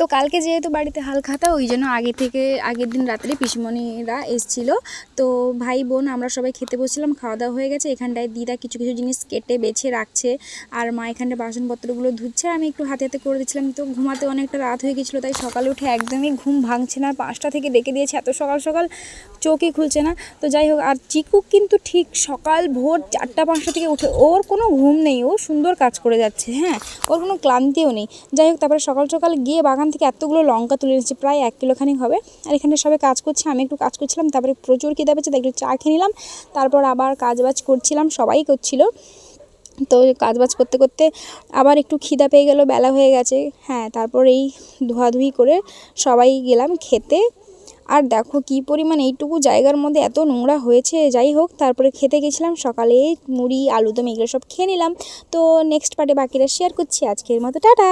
তো কালকে যেহেতু বাড়িতে হালখাতা, ওই জন্য আগের দিন রাত্রে পিসিমণিরা এসেছিলো। তো ভাই বোন আমরা সবাই খেতে বসছিলাম, খাওয়া দাওয়া হয়ে গেছে। এখানটায় দিদা কিছু কিছু জিনিস কেটে বেছে রাখছে, আর মা এখানটায় বাসনপত্রগুলো ধুচ্ছে, আমি একটু হাতে হাতে করে দিচ্ছিলাম। তো ঘুমাতে অনেকটা রাত হয়ে গেছিলো, তাই সকালে উঠে একদমই ঘুম ভাঙছে না। 5টা থেকে ডেকে দিয়েছে, এত সকাল সকাল চোখই খুলছে না। তো যাই হোক, আর চিকু কিন্তু ঠিক সকাল ভোর 4টা-5টা থেকে উঠে, ওর কোনো ঘুম নেই, ও সুন্দর কাজ করে যাচ্ছে। হ্যাঁ, ওর কোনো ক্লান্তিও নেই। যাই হোক, তারপরে সকাল সকাল গিয়ে বাগান থেকে এতগুলো লঙ্কা তুলে এনেছি, প্রায় 1 কিলো খানিক হবে। আর এখানে সবাই কাজ করছে, আমি একটু কাজ করছিলাম। তারপরে প্রচুর খিদে পেয়েছে, তাই একটু চা খেয়ে নিলাম। তারপর আবার কাজবাজ করছিলাম, সবাই করছিল। তো কাজবাজ করতে করতে আবার একটু খিদা পেয়ে গেল, বেলা হয়ে গেছে। হ্যাঁ, তারপর এই ধোয়াধুয়ি করে সবাই গেলাম খেতে। আর দেখো কী পরিমাণ এইটুকু জায়গার মধ্যে এত নোংরা হয়েছে। যাই হোক, তারপরে খেতে গেছিলাম সকালে, মুড়ি আলুদম এগুলো সব খেয়ে নিলাম। তো নেক্সট পার্টে বাকিটা শেয়ার করছি। আজকের মতো টাটা।